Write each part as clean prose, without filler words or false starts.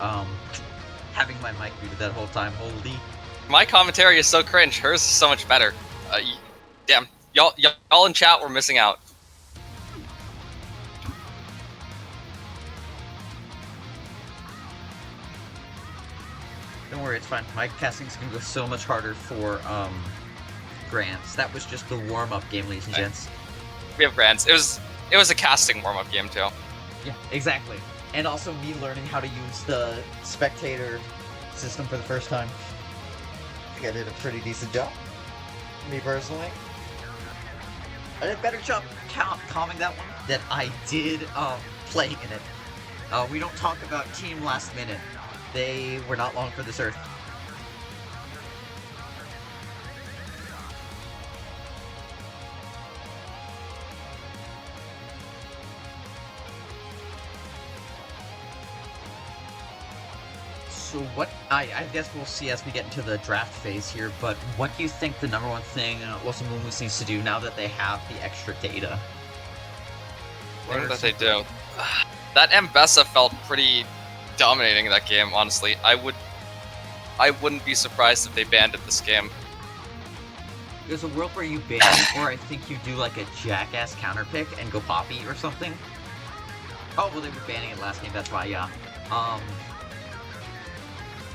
Um, having my mic muted that whole time. Holy. My commentary is so cringe. Hers is so much better. Damn, y'all in chat were missing out. Don't worry, it's fine. My casting's gonna go so much harder for grants. That was just the warm-up game, ladies and gents. We have grants. It was a casting warm-up game too. Yeah, exactly. And also me learning how to use the spectator system for the first time. I think I did a pretty decent job. Me personally. I did a better job calming that one than I did playing in it. We don't talk about Team Last Minute. They were not long for this earth. So what, I guess we'll see as we get into the draft phase here, but what do you think the number one thing Los Amumus needs to do now that they have the extra data? What that they do? That Mbessa felt pretty dominating in that game, honestly. I wouldn't be surprised if they banned it this game. There's a world where you ban, or I think you do like a jackass counter pick and go Poppy or something. Oh, well, they were banning it last game, that's why, yeah. I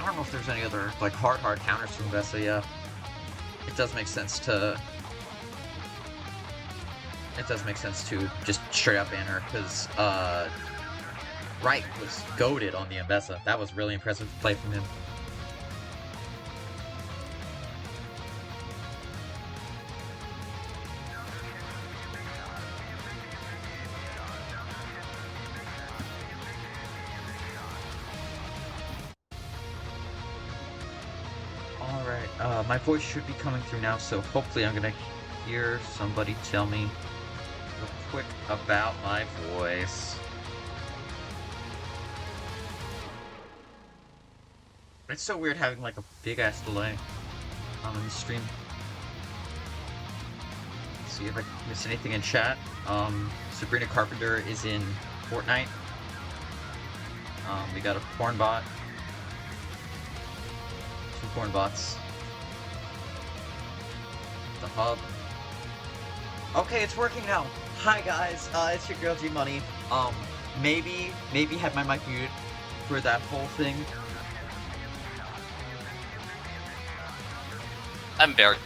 don't know if there's any other, like, hard counters from Mbessa, yeah. It does make sense to just straight up ban her, because, Wright was goated on the Mbessa. That was really impressive play from him. Alright, my voice should be coming through now, so hopefully I'm gonna hear somebody tell me real quick about my voice. It's so weird having like a big ass delay in the stream. Let's see if I missed anything in chat. Sabrina Carpenter is in Fortnite. We got a porn bot. Two porn bots. The hub. Okay, it's working now. Hi guys, it's your girl G Money. Maybe had my mic muted for that whole thing. I'm very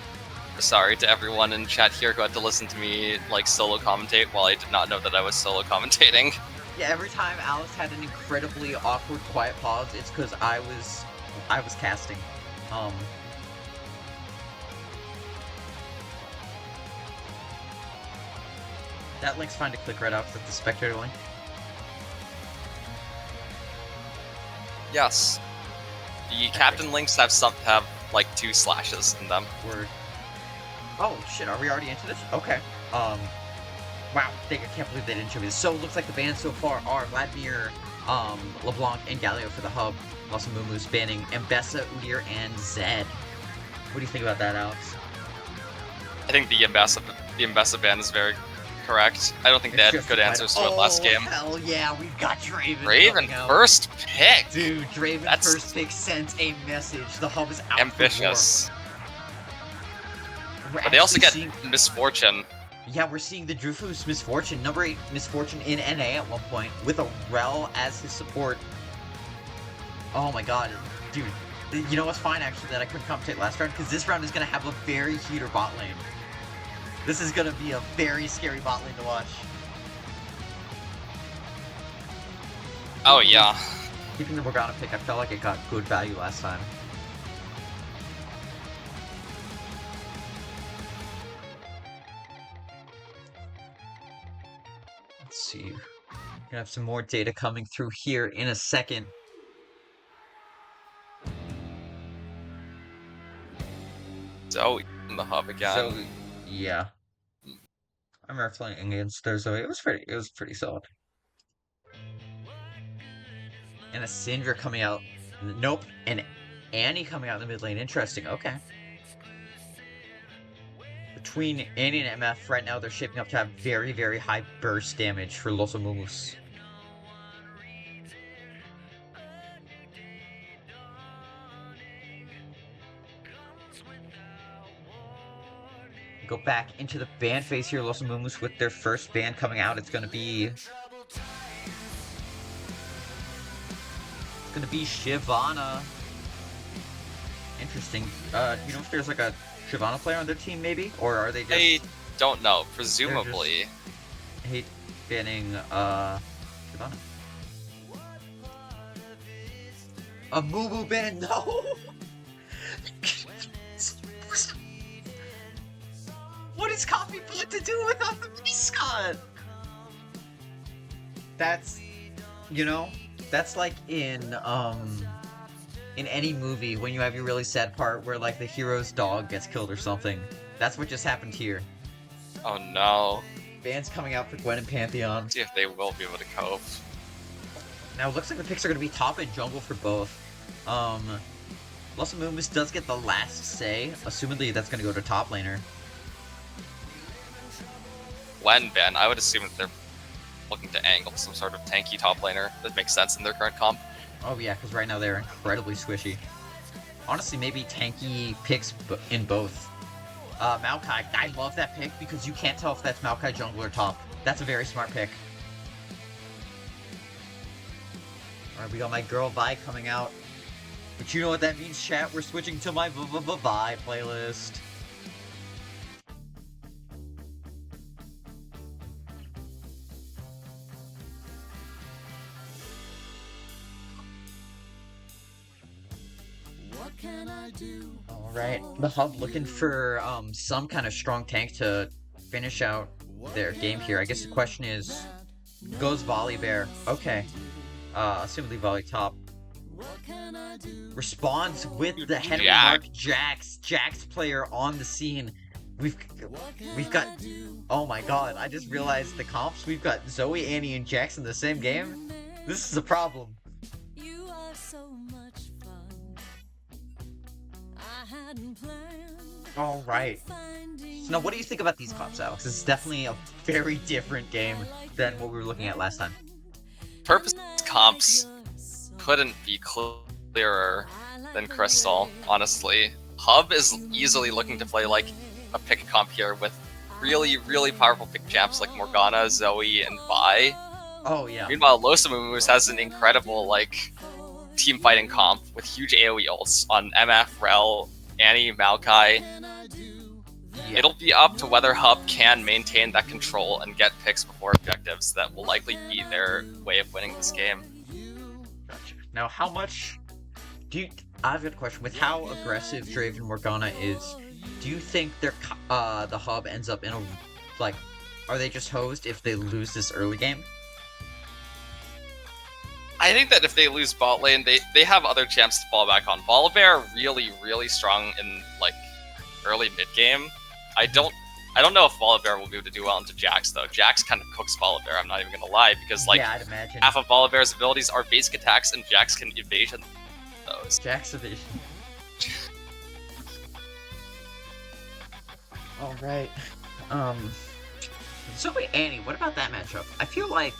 sorry to everyone in chat here who had to listen to me like solo commentate while I did not know that I was solo commentating. Yeah, every time Alice had an incredibly awkward quiet pause, it's because I was casting. That link's fine to click right off with the spectator link. Yes. The captain links have like 2 slashes in them. Word. Oh shit, are we already into this? Okay. Wow, I can't believe they didn't show me this. So it looks like the bans so far are Vladimir, LeBlanc, and Galio for the hub. Also Amumus banning Mbessa, Udyr, and Zed. What do you think about that, Alex? I think the Mbessa ban is very correct. I don't think they had good answers to it last game. Hell yeah, we've got Draven. Draven first pick! Dude, Draven first pick sent a message. The hub is out. Ambitious. But they also get Misfortune. Yeah, we're seeing the Drufus Misfortune, number 8 Misfortune in NA at one point, with a Rel as his support. Oh my god, dude. You know what's fine, actually, that I couldn't commentate last round? Because this round is going to have a very heater bot lane. This is going to be a very scary bot lane to watch. Oh, yeah. Keeping the Morgana pick, I felt like it got good value last time. Let's see. We're gonna have some more data coming through here in a second. So, in the hub again. So, yeah. I remember playing against Thursday. It was pretty solid. And a Syndra coming out. Nope. And Annie coming out in the mid lane. Interesting. Okay. Between Annie and MF, right now they're shaping up to have very, very high burst damage for Los Amumus. Go back into the band phase here. Los Amumus with their first band coming out. It's gonna be Shyvana. Interesting. Do you know if there's like a Shyvana player on their team, maybe, or are they just? I don't know. Presumably. I hate banning Shyvana. A Mumu ban, no. What is Coffee Pot to do without the mascot? That's, that's like in any movie when you have your really sad part where like the hero's dog gets killed or something. That's what just happened here. Oh no. Bands coming out for Gwen and Pantheon. See if they will be able to cope. Now it looks like the picks are going to be top and jungle for both. Los Amumus does get the last say. Assumedly that's going to go to top laner. When ban, I would assume that they're looking to angle some sort of tanky top laner that makes sense in their current comp. Oh yeah, because right now they're incredibly squishy. Honestly, maybe tanky picks in both. Maokai, I love that pick because you can't tell if that's Maokai jungle or top. That's a very smart pick. Alright, we got my girl Vi coming out. But you know what that means, chat? We're switching to my Vi playlist. Alright, the Hub looking for some kind of strong tank to finish out their game here. I guess the question is, goes Volibear? Okay. Assumedly Volley top. Responds with the Henry Mark Jax player on the scene. We've got, oh my god, I just realized the comps. We've got Zoe, Annie, and Jax in the same game. This is a problem. Alright. So now what do you think about these comps, Alex? This is definitely a very different game than what we were looking at last time. Purpose comps couldn't be clearer than Crystal, honestly. Hub is easily looking to play like a pick comp here with really, really powerful pick champs like Morgana, Zoe, and Vi. Oh yeah. Meanwhile, Los Amumus has an incredible like team fighting comp with huge AoE ults on MF, Rel, Annie, Maokai. Yeah. It'll be up to whether Hub can maintain that control and get picks before objectives that will likely be their way of winning this game. Gotcha. Now, how much do you... I've got a question. With how aggressive Draven Morgana is, do you think the Hub ends up in a... Like, are they just hosed if they lose this early game? I think that if they lose bot lane, they have other champs to fall back on. Volibear really, really strong in, like, early mid-game. I don't know if Volibear will be able to do well into Jax, though. Jax kind of cooks Volibear, I'm not even gonna lie, because, like, yeah, I'd imagine. Half of Volibear's abilities are basic attacks, and Jax can evasion those. Jax evasion. Alright. Zoe Annie, what about that matchup? I feel like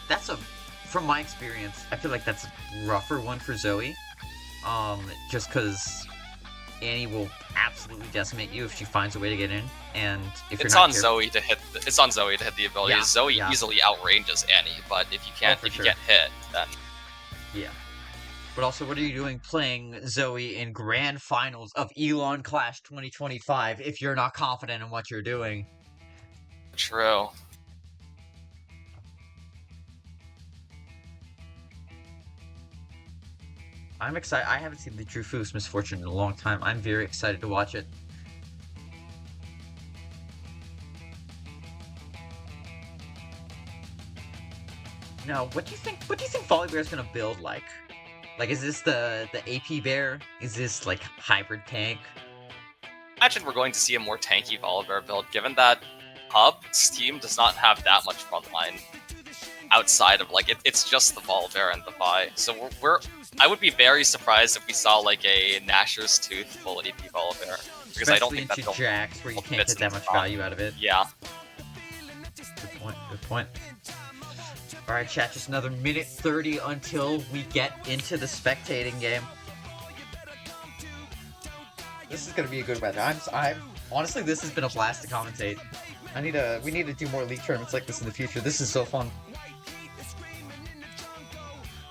that's from my experience, I feel like that's a rougher one for Zoe. Just because Annie will absolutely decimate you if she finds a way to get in, and if it's you're not on Zoe to hit. It's on Zoe to hit the ability. Yeah, Zoe easily outranges Annie, but if you can't, if you get hit, then yeah. But also, what are you doing playing Zoe in Grand Finals of Elon Clash 2025 if you're not confident in what you're doing? True. I'm excited. I haven't seen the Dreyfus Misfortune in a long time. I'm very excited to watch it. Now, what do you think Volibear's gonna build like? Like, is this the AP bear? Is this like hybrid tank? Imagine we're going to see a more tanky Volibear build, given that Hub's team does not have that much frontline outside of like it's just the Volibear and the Vi. So I would be very surprised if we saw like a Nashor's Tooth full AP Volibear, because especially I don't think into Jax, where you can't get that much value out of it. Yeah. Good point. Good point. All right, chat. Just another minute 30 until we get into the spectating game. This is gonna be a good match. I'm honestly, this has been a blast to commentate. We need to do more league tournaments like this in the future. This is so fun.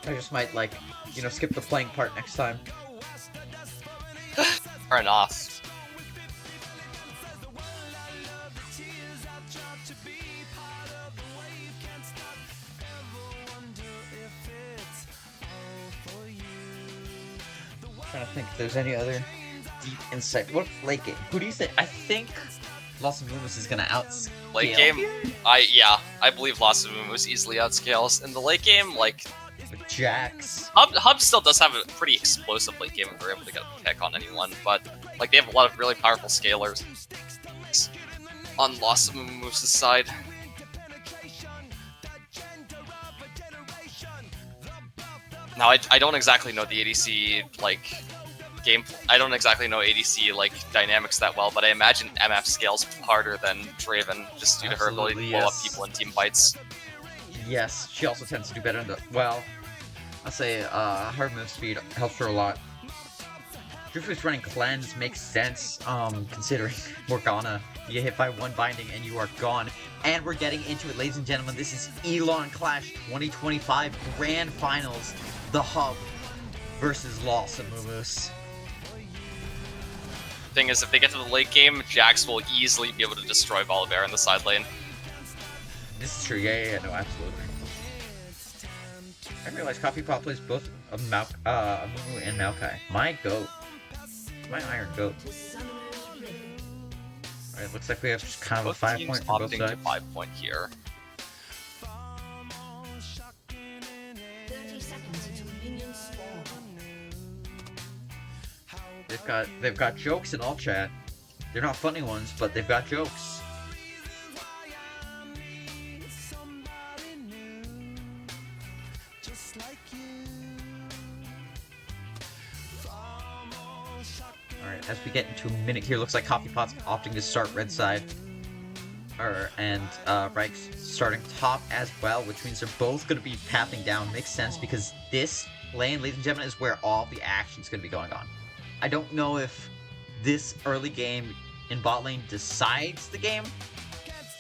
I just might, like, you know, skip the playing part next time. Fair enough. Trying to think if there's any other deep insight. What late game? Who do you think? I think Los Amumus is gonna outscale. Late game, here? I believe Lost of Amumus easily outscales. In the late game, like With Jax. Hub still does have a pretty explosive late game if they're able to get a pick on anyone, but like they have a lot of really powerful scalers on Lost of Amumus' side. Now I don't exactly know the ADC like game. I don't exactly know ADC like dynamics that well, but I imagine MF scales harder than Draven just due to her ability to blow up people in team fights. Yes, she also tends to do better in the, well, I'll say her move speed helps her a lot. Drufu's running Cleanse makes sense, considering Morgana. You get hit by one binding and you are gone. And we're getting into it, ladies and gentlemen. This is Elon Clash 2025 Grand Finals. The Hub versus Los Amumus. Thing is, if they get to the late game, Jax will easily be able to destroy Volibear in the side lane. This is true, yeah, no, absolutely. I realized Coffee Pot plays both Amumu and Maokai. My goat. My iron goat. Alright, looks like we have just kind of Both a 5 teams point for both opting sides. to 5 point here. 30 seconds until minions spawn. They've got jokes in all chat. They're not funny ones, but they've got jokes. Alright, as we get into a minute here, looks like Coffee Pot's opting to start red side. And Reich's starting top as well, which means they're both going to be pathing down. Makes sense because this lane, ladies and gentlemen, is where all the action's going to be going on. I don't know if this early game in bot lane decides the game,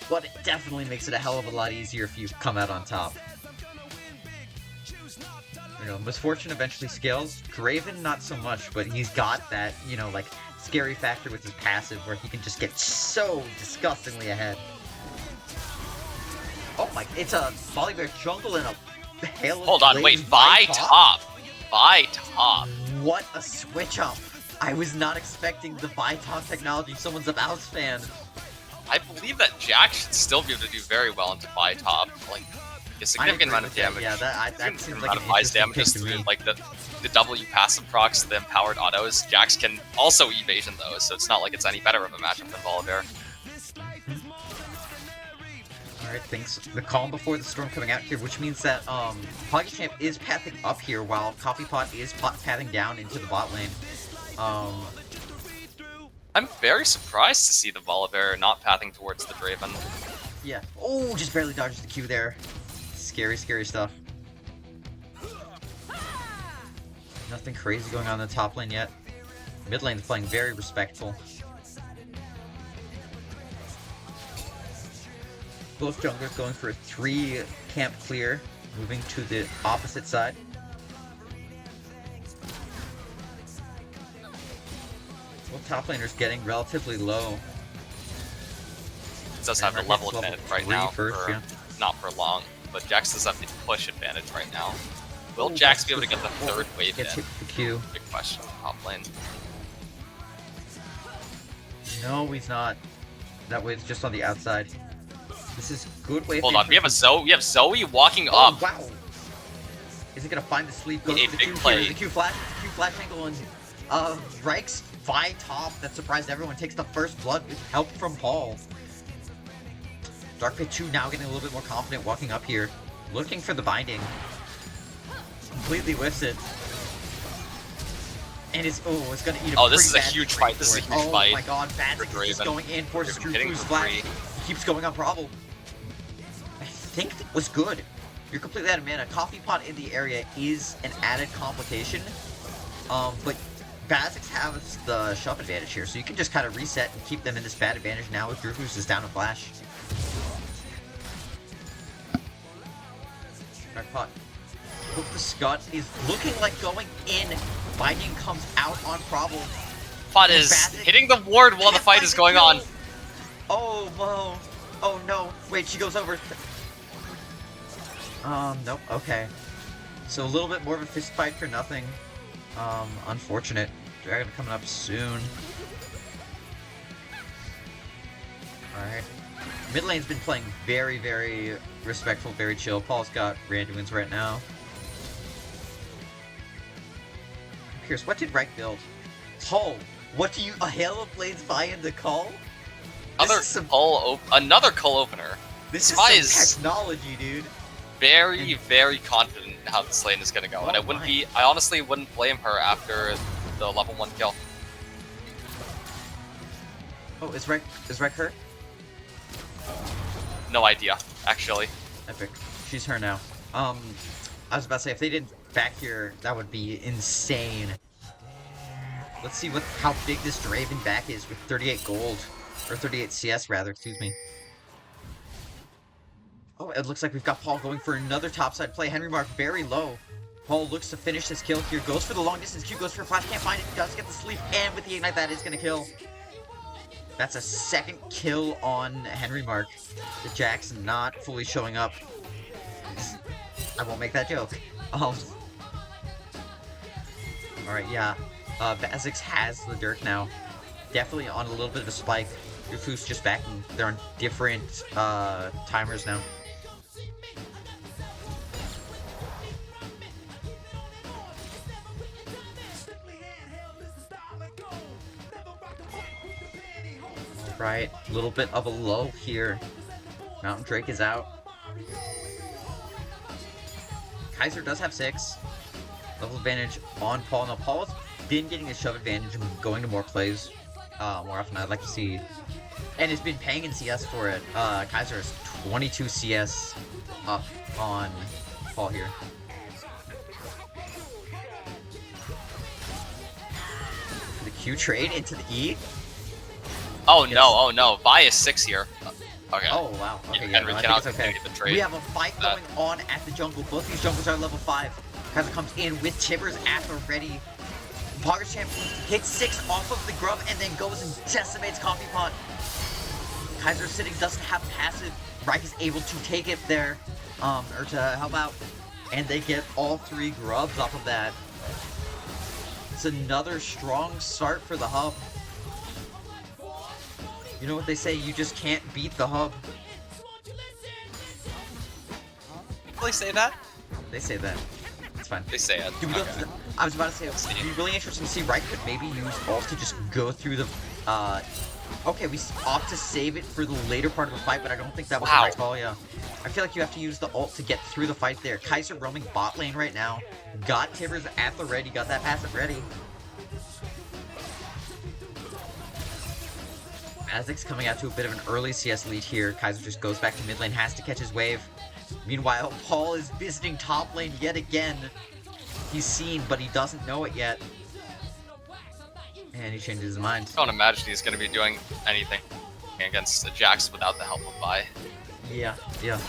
but it definitely makes it a hell of a lot easier if you come out on top. You know, Misfortune eventually scales. Draven, not so much, but he's got that, you know, like, scary factor with his passive where he can just get so disgustingly ahead. Oh my, it's a Volibear jungle and a hail of Hold on, flames wait, buy top! Buy top! What a switch up! I was not expecting the buy top technology. Someone's a Bounce fan. I believe that Jax should still be able to do very well into buy top. Like, a significant amount of damage. Yeah, that seems significant like amount an of buys interesting damage pick just to through me. like the W passive procs, the empowered autos. Jax can also evasion those, so it's not like it's any better of a matchup than Volibear. Alright, thanks. The calm before the storm coming out here, which means that PokeChamp is pathing up here while Coffee Pot is pathing down into the bot lane. I'm very surprised to see the Volibear not pathing towards the Draven. Yeah. Oh, just barely dodges the Q there. Scary, scary stuff. Nothing crazy going on in the top lane yet. Mid lane's playing very respectful. Both junglers going for a 3 camp clear, moving to the opposite side. Both top laners getting relatively low. It does have a Remember, level it's level advantage right 3 now, first, yeah. not for long, but Jax does have the push advantage right now. Will Oh, Jax that's be able to get the good. third wave Gets in? hit with the Q. Big question on top lane. No, he's not. That wave's just on the outside. This is good wave. Hold on, we have Zoe walking Oh, up. wow. Is it gonna find the sleep? Goes A for the big Q play. here, the Q flash angle, and Reich's Vi top that surprised everyone takes the first blood with help from Paul. Dark Pit 2 now getting a little bit more confident walking up here, looking for the binding. Completely whiffs it. And it's gonna eat a Oh, this pretty is a bad huge break fight. This for is a it. huge fight Oh my god, Badzik for is just Draven. going in, forces Draven hitting Drufu's for flash. free. He keeps going on Bravo. I think that was good. You're completely out of mana. Coffee Pot in the area is an added complication. But Basics have the shove advantage here, so you can just kind of reset and keep them in this bad advantage now with Rufus is down a flash. Right pot. Hook the Scud is looking like going in. Binding comes out on problem. Pot is hitting the ward while the fight is going on. Oh, whoa. Oh, no. Wait, she goes over. Nope. Okay. So a little bit more of a fist fight for nothing. Unfortunate. Dragon coming up soon. Alright. Mid lane's been playing very, very respectful, very chill. Paul's got Randuin's right now. Pierce, what did Reich build? Paul, what do you... A Hail of Blades buy into call? Another call opener. This is some technology, dude. Very, very confident in how this lane is gonna go, and I honestly wouldn't blame her after the level 1 kill. Oh, is Reich hurt? No idea, actually. Epic. She's her now. I was about to say, if they didn't back here, that would be insane. Let's see how big this Draven back is with 38 gold. Or 38 CS, rather, excuse me. Oh, it looks like we've got Paul going for another topside play. Henry Mark very low. Paul looks to finish this kill here. Goes for the long distance Q, goes for a flash, can't find it, does get the sleep, and with the ignite that is going to kill. That's a second kill on Henry Mark. The Jack's not fully showing up. I won't make that joke. Alright, yeah. Bazix has the Dirk now. Definitely on a little bit of a spike. Rufus just backing. They're on different timers now. Right, a little bit of a low here. Mountain Drake is out. Kaiser does have 6. Level advantage on Paul. Now, Paul's been getting a shove advantage and going to more plays more often. I'd like to see. And has been paying in CS for it. Kaiser is 22 CS up on Paul here. The Q trade into the E. Oh no, oh no. Vi is 6 here. Okay. Oh wow. Okay, yeah, no, I cannot think it's okay. the trade. We have a fight going on at the jungle. Both these jungles are level 5. Kaiser comes in with Tibbers at the ready. Poggers champ hits 6 off of the grub and then goes and decimates Coffee Pot. Kaiser sitting doesn't have passive. Reich is able to take it there, or to help out. And they get all 3 grubs off of that. It's another strong start for the hub. You know what they say, you just can't beat the hub. Really say that? They say that. It's fine. They say it. Okay. I was about to say, it'd be really interesting to see Reich could maybe use ult to just go through the, okay, we opt to save it for the later part of the fight, but I don't think that was the right call, yeah. I feel like you have to use the ult to get through the fight there. Kaiser roaming bot lane right now. Got Tibbers at the ready, got that passive ready. Azix coming out to a bit of an early CS lead here. Kaiser just goes back to mid lane, has to catch his wave. Meanwhile, Paul is visiting top lane yet again. He's seen, but he doesn't know it yet. And he changes his mind. I don't imagine he's going to be doing anything against the Jax without the help of Vi. Yeah, yeah.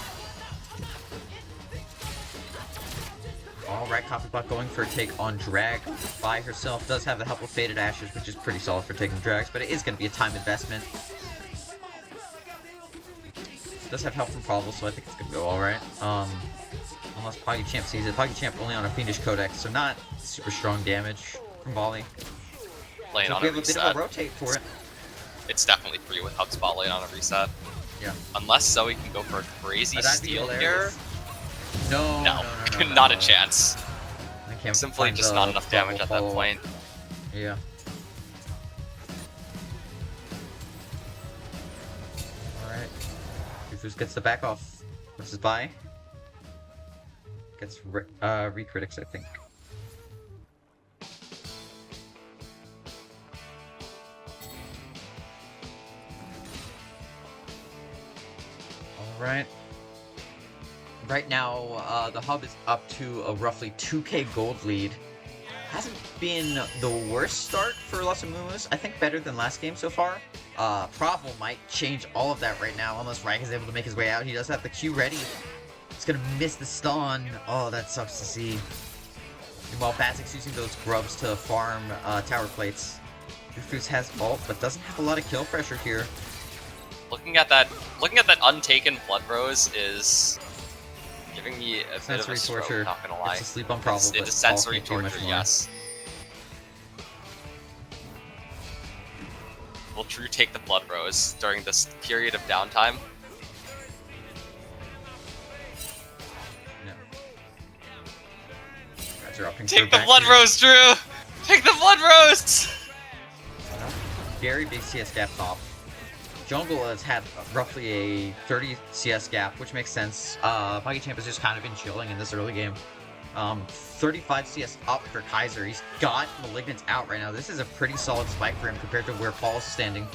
Alright, Coffeepot going for a take on Drag. Vi herself does have the help of Faded Ashes, which is pretty solid for taking drags, but it is going to be a time investment. Does have help from Probable, so I think it's going to go alright. Unless PoggyChamp sees it. PoggyChamp only on a Fiendish Codex, so not super strong damage from Volley. Lane So on we a have a bit reset. of a rotate for it. It's definitely free with HubSpot lane on a reset. Yeah. Unless Zoe can go for a crazy That'd be steal here. hilarious. No, Not a chance. I can't Simply find just the not enough damage at that follow-up. point. Yeah. Alright. Rufus gets the back off. What's his buy? Gets Recritics, I think. Alright. Right now, the hub is up to a roughly 2k gold lead. hasn't been the worst start for Los Amumus. I think better than last game so far. Provel might change all of that right now, unless Rag is able to make his way out. He does have the Q ready. He's gonna miss the stun. Oh, that sucks to see. While Bazik's using those grubs to farm tower plates. Drifus has ult, but doesn't have a lot of kill pressure here. Looking at that untaken Blood Rose is giving me a bit of a stroke, torture. not gonna lie. It's a sleep on Provel, It but is sensory Paul can't do torture, much more. yes. Will Drew take the Blood Rose during this period of downtime? No. Guys are upping Take for the back Blood here. Rose, Drew! Take the Blood Rose! Very big CS gap top. Jungle has had roughly a 30 CS gap, which makes sense. Buggy Champ has just kind of been chilling in this early game. 35 CS up for Kaiser. He's got Malignant out right now. This is a pretty solid spike for him compared to where Paul's standing.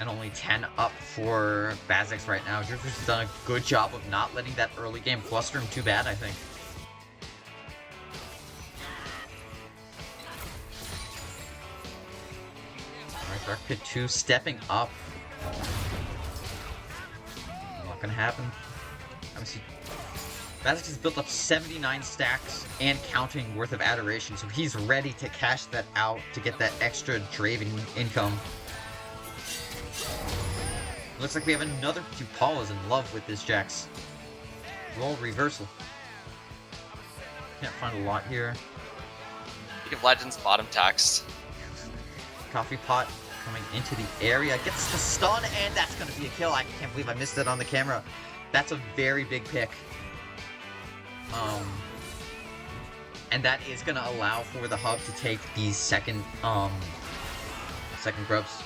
And only 10 up for Bazix right now. Drifus has done a good job of not letting that early game cluster him too bad, I think. Alright, Dark Pit 2 stepping up. Not gonna happen. Obviously, Bazix has built up 79 stacks and counting worth of adoration, so he's ready to cash that out to get that extra Draven income. Looks like we have another two. Paul is in love with this Jax. Roll reversal. Can't find a lot here. League of Legends bottom text. Coffee pot coming into the area. Gets the stun, and that's going to be a kill. I can't believe I missed it on the camera. That's a very big pick. And that is going to allow for the hub to take these second grubs.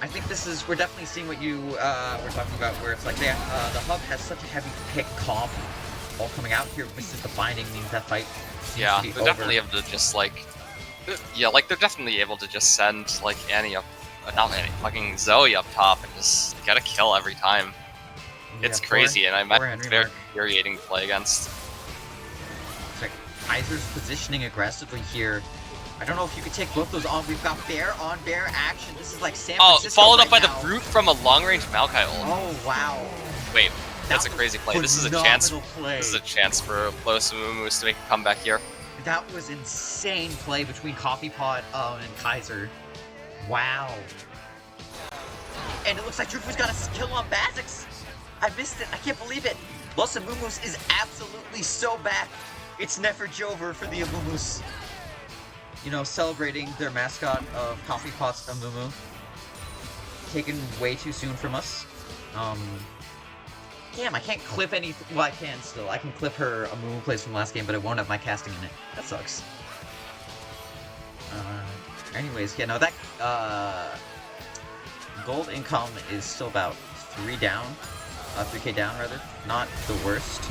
I think this is, we're definitely seeing what you were talking about, where it's like the hub has such a heavy pick comp all coming out here. Misses the binding, means that fight seems Yeah, to be they're over. definitely able to just like, they're definitely able to just send like Annie up, not Annie, fucking Zoe up top and just get a kill every time. It's Yeah, crazy, and I poor imagine Henry it's very Mark. infuriating to play against. It's like Kaiser's positioning aggressively here. I don't know if you could take both those on. We've got bear on bear action. This is like San Oh, Francisco followed right up by now. the Brute from a long-range Maokai ult. Oh wow, Wait, that's That a crazy play. was This is a chance. phenomenal play. This is a chance for Los Amumus to make a comeback here. That was insane play between Coffee Pot and Kaiser. Wow. And it looks like Drifus got a kill on Bazix. I missed it. I can't believe it. Los Amumus is absolutely so back. It's never Jover for the Amumus. You know, celebrating their mascot of Coffee Pot's Amumu. Taken way too soon from us. Damn, I can't clip any. Well, I can still. I can clip her Amumu plays from last game, but it won't have my casting in it. That sucks. Anyways, yeah, no, that gold income is still about 3K down, rather. Not the worst.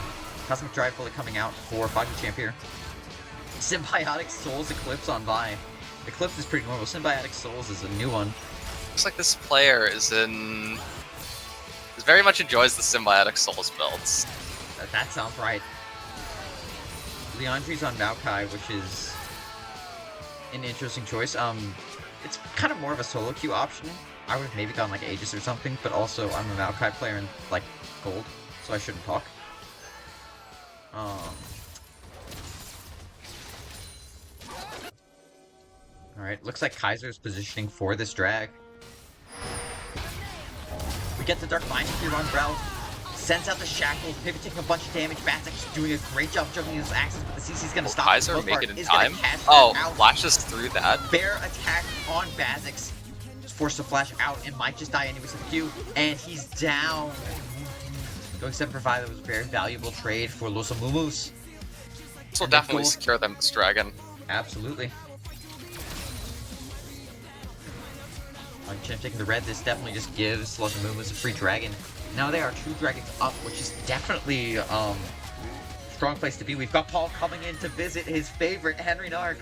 Cosmic Drive bullet coming out for Foggy Champ here. Symbiotic Souls Eclipse on Vi. Eclipse is pretty normal. Symbiotic Souls is a new one. Looks like this player is very much enjoys the Symbiotic Souls builds. That sounds right. Leandri's on Maokai, which is an interesting choice. It's kind of more of a solo queue option. I would have maybe gone like Aegis or something, but also I'm a Maokai player in like gold, so I shouldn't talk. Alright, looks like Kaiser's positioning for this drag. We get the Dark Binding here on Brel. Sends out the shackles, Pivot taking a bunch of damage. Bazik's doing a great job juggling his axes, but the CC's gonna stop. Kaiser Most make part it in is gonna time? catch that Oh, out. flashes through that. Bear attack on Bazix. Just forced to flash out and might just die anyways with the Q. And he's down. Going 7 for 5, that was a very valuable trade for Los Amumus. This will And the definitely gold- secure them this dragon. Absolutely. Champ taking the red, this definitely just gives Los Amumus a free dragon. Now they are 2 dragons up, which is definitely a strong place to be. We've got Paul coming in to visit his favorite, Henry Nark.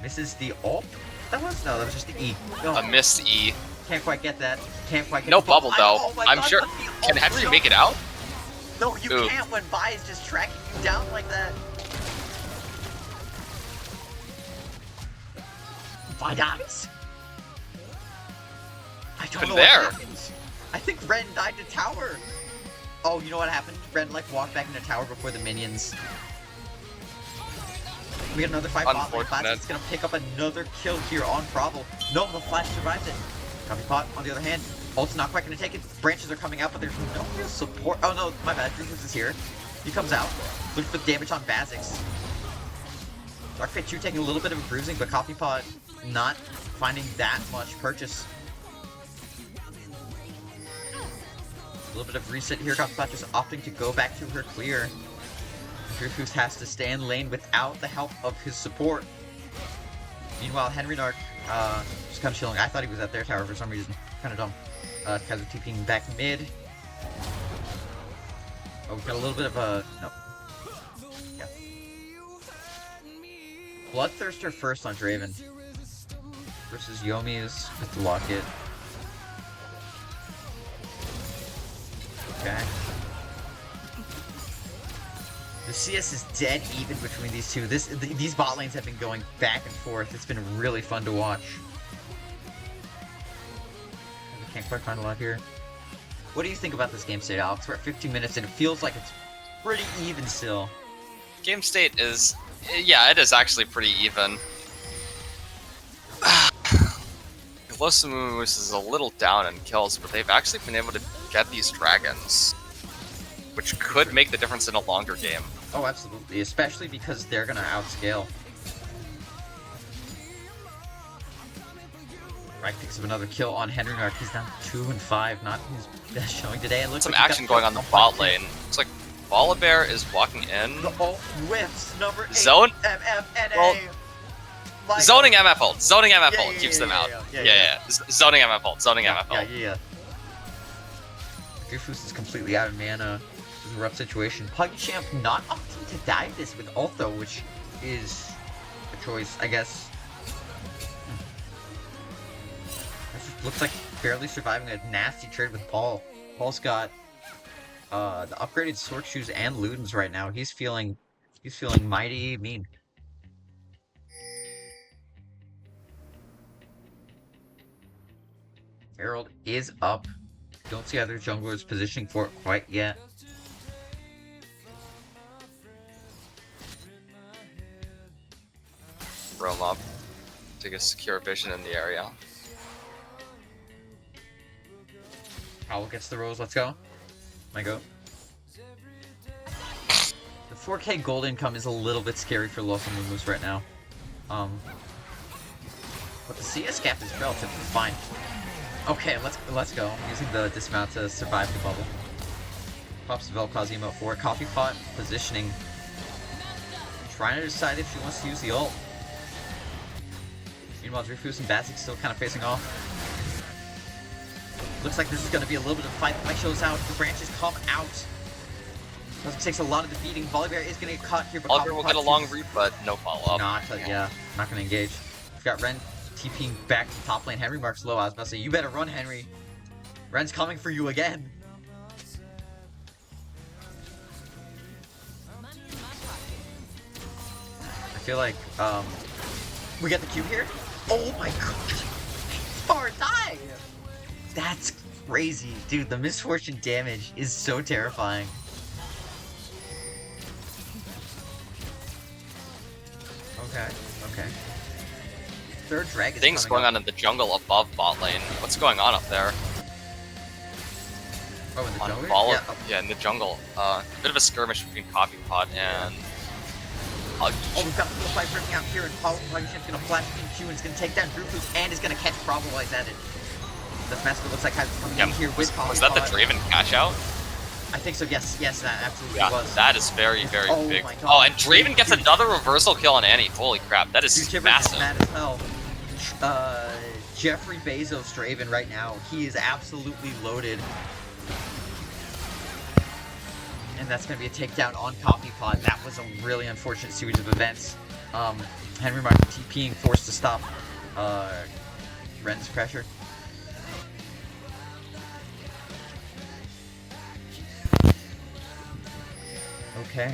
Misses the ult? That was just the E. No, A missed E. can't quite get that. Can't quite get No the bubble though. Oh my I'm God, sure. but the Can ult Henry shot- make it out? No, you Ooh. can't when Vi is just tracking you down like that. Vi dies? I don't know There. what happened. I think Ren died to tower. Oh, you know what happened? Ren, like, walked back into tower before the minions. We get another fight bot lane. Classic's gonna pick up another kill here on Bravo. No, the flash survives it. Copy pot, on the other hand. Ult's not quite gonna take it. Branches are coming out, but there's no real support. Oh no, my bad. Dreamless is here. He comes out. Looks for the damage on Bazix. Dark Fate 2 taking a little bit of a bruising, but Coffee Pot not finding that much purchase. A little bit of reset here. Coffee Pot just opting to go back to her clear. Drifus has to stay in lane without the help of his support. Meanwhile, Henry Narc just kind of chilling. I thought he was at their tower for some reason. Kind of dumb. Kaiser TPing back mid. Oh, we've got a little bit of a... No. Yeah. Bloodthirster first on Draven. Versus Yomi's with the locket. Okay. The CS is dead even between these two. These bot lanes have been going back and forth. It's been really fun to watch. I can't quite find a lot here. What do you think about this game state, Alex? We're at 15 minutes and it feels like it's pretty even still. Game state is, yeah, it is actually pretty even. Amumus is a little down in kills, but they've actually been able to get these dragons, which could make the difference in a longer game. Oh, absolutely, especially because they're gonna outscale. Right picks up another kill on Henry Narc. He's down 2 and 5, not his best showing today. It looks Some like action going on the bot lane. Looks like Volibear is walking in. The ult whiffs number 8. Zone? MFNA. Well, zoning MF ult. Zoning MF ult yeah, keeps yeah, them out. yeah. Zoning MF ult. Zoning MF ult. Yeah. Drifus is completely out of mana. This is a rough situation. PugChamp not opting to dive this with ult though, which is a choice, I guess. Looks like barely surviving a nasty trade with Paul. Paul's got the upgraded sword shoes and Ludens right now. He's feeling mighty mean. Herald is up. Don't see other junglers positioning for it quite yet. Roam up to get secure vision in the area. Owl gets the rose, let's go. My go. The 4K gold income is a little bit scary for Los Amumus right now. But the CS gap is relatively fine. Okay, let's go. Using the dismount to survive the bubble. Pops the Vel'Koz emote for it. Coffee pot positioning. Trying to decide if she wants to use the ult. Meanwhile, Drifus and Bazix still kind of facing off. Looks like this is going to be a little bit of a fight. The fight shows out. The branches come out. This takes a lot of defeating. Volibear is going to get caught here, but Volibear will get a long root, but no follow-up. Not going to engage. We've got Ren TPing back to top lane. Henry marks low. I was about to say, you better run, Henry. Ren's coming for you again. I feel like, we get the Q here. Oh my god. Far die. That's crazy. Dude, the misfortune damage is so terrifying. Okay. Third dragon. Things going on in the jungle above bot lane. What's going on up there? Oh, in the jungle? Yeah, in the jungle. Bit of a skirmish between Coffee Pot and... Oh, we've got the full fight breaking out here, and PugChamp's gonna flash in Q, and it's gonna take down Drifus, and is gonna catch Bravo while he's at it. The Master looks like Kaiser's coming in here with Coffee Was that the Pot. Draven cash out? I think so, yes, that absolutely Yeah, was. that is very, very Oh big. my God. Oh, and Draven gets Dude. another reversal kill on Annie. Holy crap, that is Dude, massive. mad as hell. Jeffrey Bezos Draven right now, he is absolutely loaded. And that's going to be a takedown on Coffee Pot. That was a really unfortunate series of events. Henry Martin TPing, forced to stop Ren's pressure. Okay.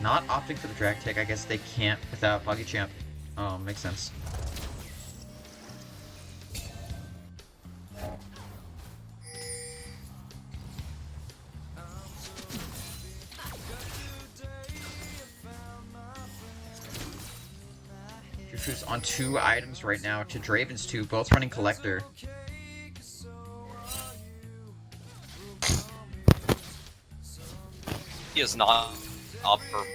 Not opting for the drag take. I guess they can't without PoggyChamp. Makes sense. Drew's on 2 items right now to Draven's 2, both running Collector. He is not up for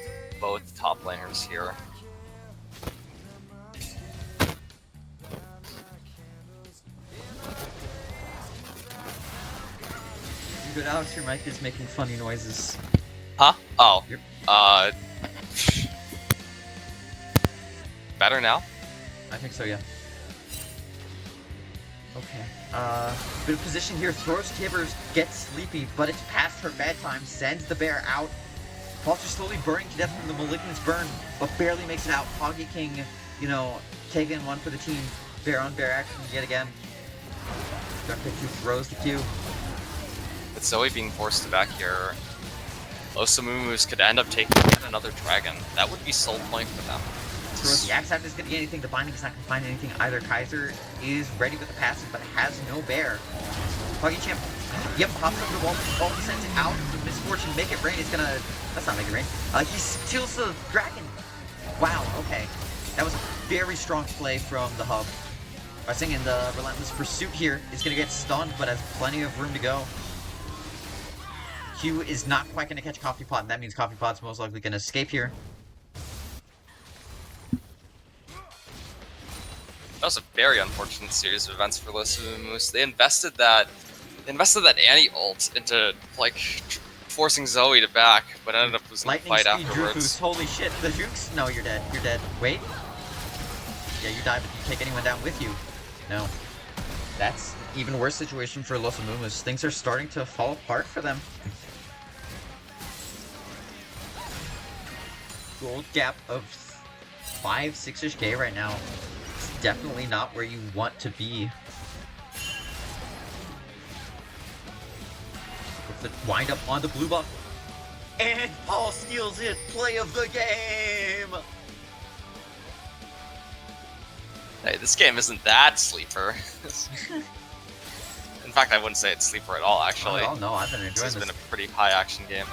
both top laners here. Good, Alex, your mic is making funny noises. Huh? Oh. Yep. Better now? I think so, yeah. Okay. Bit of position here, throws Tibbers, gets sleepy, but it's past her bedtime, sends the bear out. Foster slowly burning to death from the Malignant's burn, but barely makes it out. Poggy King, you know, taking one for the team. Bear on bear action yet again. Dark Picture throws the Q. With Zoe being forced to back here, Los Amumus could end up taking another dragon. That would be soul point for them. Throws the axe out, isn't going to get anything. The binding is not going to find anything either. Kaiser is ready with the passive, but has no bear. PoggyChamp, yep, pops up the wall. Oh, he sends it out. The Misfortune, make it rain. It's gonna. That's not make it rain. He steals the dragon. Wow. Okay, that was a very strong play from the hub. Pressing in the relentless pursuit here is gonna get stunned, but has plenty of room to go. Q is not quite gonna catch Coffee Pot, and that means Coffee Pot's most likely gonna escape here. That was a very unfortunate series of events for Los Amumus. They invested that Annie ult into like forcing Zoe to back, but ended up losing the fight afterwards. Holy shit, the Jukes? No, you're dead. You're dead. Wait. Yeah, you die, but you take anyone down with you. No. That's an even worse situation for Los Amumus. Things are starting to fall apart for them. Gold gap of 5-6-ish K right now. It's definitely not where you want to be. With the wind up on the blue buff. And Paul steals it. Play of the game. Hey, this game isn't that sleeper. In fact, I wouldn't say it's sleeper at all, actually. Oh, no, I've been enjoying this. This has been a pretty high action game.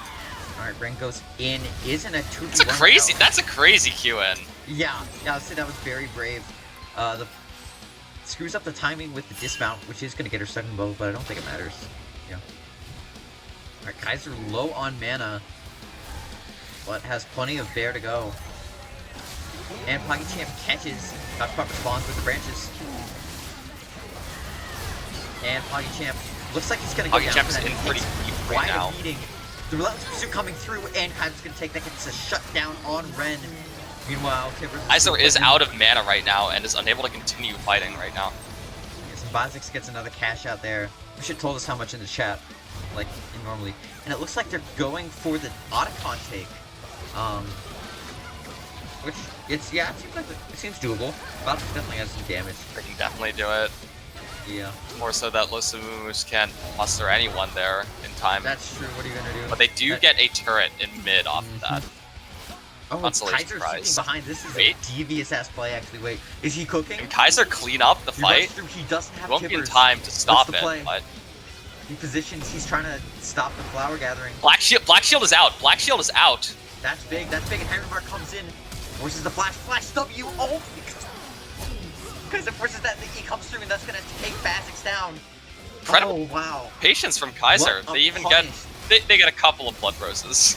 Alright, Ren goes in. Isn't a 2v1. That's a crazy QN. Yeah, I'd say that was very brave. The screws up the timing with the dismount, which is going to get her second bow, but I don't think it matters. Yeah. Alright, Kaiser low on mana, but has plenty of bear to go. And PoggyChamp catches. Dr. Pop responds with the branches. And PoggyChamp looks like he's going to go down. PoggyChamp's in pretty deep right now. The relentless pursuit coming through, and Kaiser's going to take that. Gets a shutdown on Ren. Meanwhile, Kaiser is out of mana right now and is unable to continue fighting right now. Yes, and Bozix gets another cash out there. You should have told us how much in the chat, like normally. And it looks like they're going for the Otacon take. Which, it seems like it seems doable. Bozix definitely has some damage. They can definitely do it. Yeah. More so that Los Amumus can't muster anyone there in time. That's true. What are you gonna do? But they do get a turret in mid off of that. Oh, Consolation Kaiser's prize. sitting behind. This is a devious ass play, actually. Wait, is he cooking? Can Kaiser clean up the fight? He doesn't have He won't be in Tibbers. time to stop What's the play? it, but He positions. He's trying to stop the flower gathering. Black Shield is out. Black Shield is out. That's big. That's big. And Ironmark comes in, forces the flash. Flash W. Oh, because it forces that. The E comes through, and that's gonna take Bozix down. Incredible. Oh wow. Patience from Kaiser. What a They even punish. they get a couple of blood roses.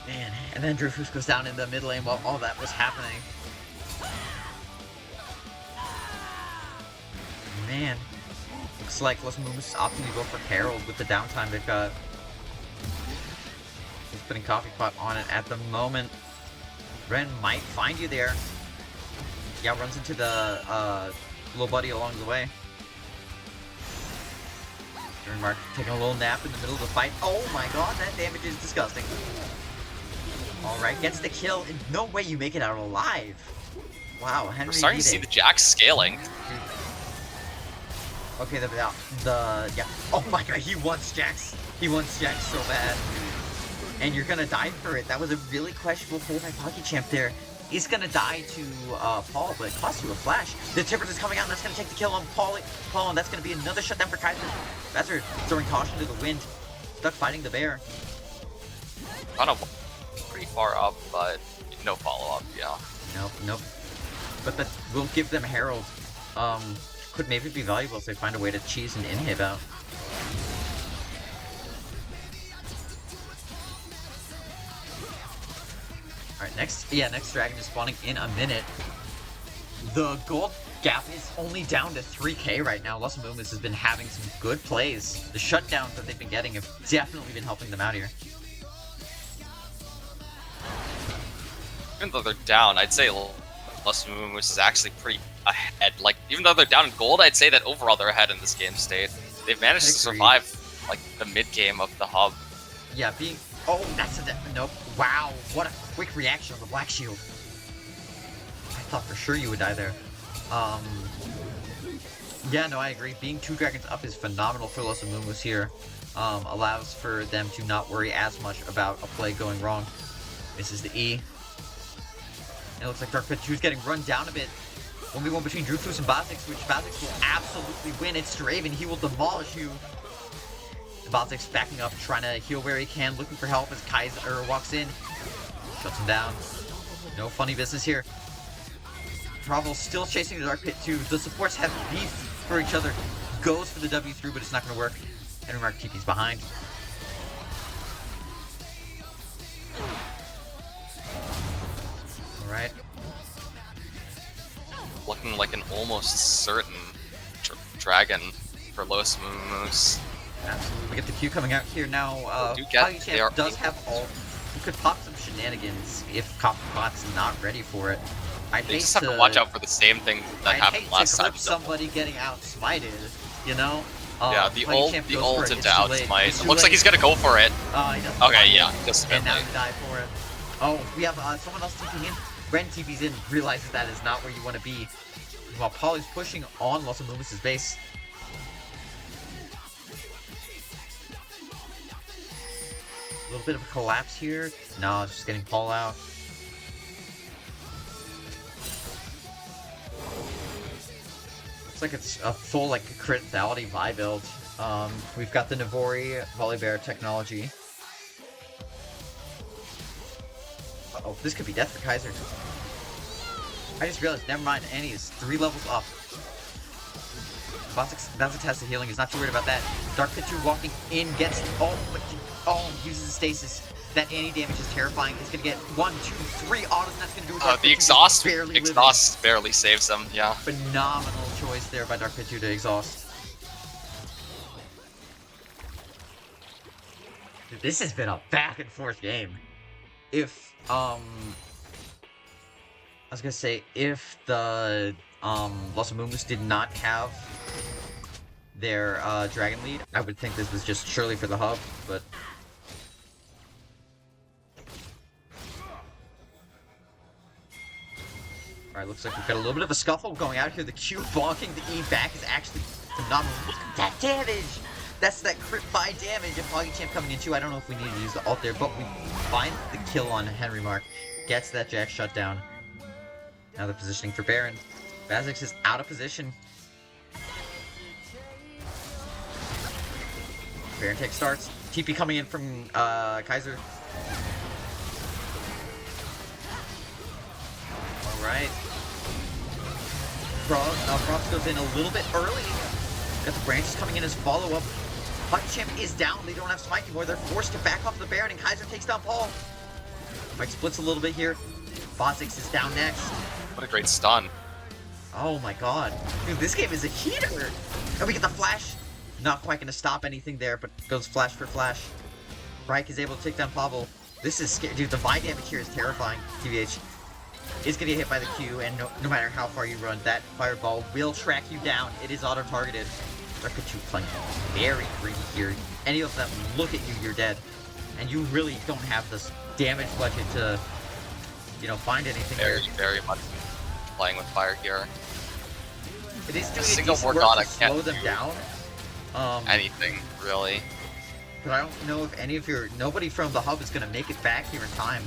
Man, and then Dreyfus goes down in the mid lane while all that was happening. Man, looks like Los Amumus is opting to go for Herald with the downtime they've got. He's putting Coffee Pot on it at the moment. Ren might find you there. Yeah, runs into the little buddy along the way. Mark taking a little nap in the middle of the fight. Oh my god, that damage is disgusting. Alright, gets the kill, and no way you make it out alive. Wow, Henry. We're starting to see the Jax scaling. Okay, yeah. Oh my god, he wants Jax. He wants Jax so bad. And you're gonna die for it. That was a really questionable play by PokeChamp there. He's gonna die to Paul, but it costs you a flash. The Tempest is coming out, and that's gonna take the kill on Paul, and that's gonna be another shutdown for Kaiser. Kaiser throwing caution to the wind. Stuck fighting the bear. Kind of pretty far up, but no follow-up, yeah. Nope. But that will give them Herald. Could maybe be valuable if they find a way to cheese an inhib out. Alright, next dragon is spawning in a minute. The gold gap is only down to 3k right now. Los Amumus has been having some good plays. The shutdowns that they've been getting have definitely been helping them out here. Even though they're down, I'd say Los Amumus is actually pretty ahead. Like, even though they're down in gold, I'd say that overall they're ahead in this game state. They've managed to survive, like, the mid-game of the hub. Yeah, oh, that's nope. Wow, what a quick reaction on the Black Shield. I thought for sure you would die there. Yeah, no, I agree. Being 2 dragons up is phenomenal for Los Amumus here. Allows for them to not worry as much about a play going wrong. This is the E. And it looks like Dark Pit 2 is getting run down a bit. 1v1 between Drufus and Bazix, which Bazix will absolutely win. It's Draven, he will demolish you. Bazix backing up, trying to heal where he can, looking for help as Kaiser walks in. Shuts him down. No funny business here. Travel still chasing the Dark Pit 2. The supports have beef for each other. Goes for the W through, but it's not going to work. Henry Mark TP's behind. Alright. Looking like an almost certain dragon for Los Amumus. Absolutely. We get the Q coming out here now. PokeChamp does have ult. He could pop some shenanigans if Copperbot's not ready for it. They just have to watch out for the same thing that happened last time. Somebody getting out smited, you know? Yeah, the ult into outsmite. It looks like he's gonna go for it. He doesn't. Okay, yeah, just and now he died for it. Oh, we have someone else TPing in. Ren TP's in, realizes that is not where you want to be. While Polly's pushing on Los Amumus' base. A little bit of a collapse here. No, it's just getting Paul out. Looks like it's a full, like, crit lethality Vi build. We've got the Navori Volibear technology. Uh-oh, this could be death for Kaiser. I just realized, never mind, Annie is 3 levels up. Bazix has the healing, he's not too worried about that. Dark Pit 2 walking in, gets, uses the stasis. That Annie damage is terrifying. He's gonna get 1, 2, 3 autos, and that's gonna do it. The exhaust barely saves him, yeah. Phenomenal choice there by Dark Pit 2 to exhaust. Dude, this has been a back and forth game. If, I was gonna say, if the, Los Amumus did not have their, Dragon lead, I would think this was just surely for the hub, but... Alright, looks like we've got a little bit of a scuffle going out here. The Q bonking the E back is actually phenomenal. Look at that damage! That's that crit by damage. If PokeChamp coming in too, I don't know if we need to use the ult there, but we find the kill on Henry Mark. Gets that Jack shut down. Now they're positioning for Baron. Bazix is out of position. Baron take starts. TP coming in from Kaiser. Alright. Frost goes in a little bit early. Got the branches coming in as follow-up. PokeChamp is down. They don't have smite anymore. They're forced to back off the Baron, and Kaiser takes down Paul. Fight splits a little bit here. Bazix is down next. What a great stun. Oh my god. Dude, this game is a heater. And we get the flash. Not quite going to stop anything there, but goes flash for flash. Reich is able to take down Pavel. This is scary. Dude, the Vi damage here is terrifying. TVH is going to get hit by the Q, and no matter how far you run, that fireball will track you down. It is auto-targeted. Dark Pit 2 playing very greedy here. Any of them look at you, you're dead. And you really don't have this damage budget to, you know, find anything Very much playing with fire here. It is doing a single decent work Morgana to can't slow them do down. anything, really. But I don't know if nobody from the hub is gonna make it back here in time.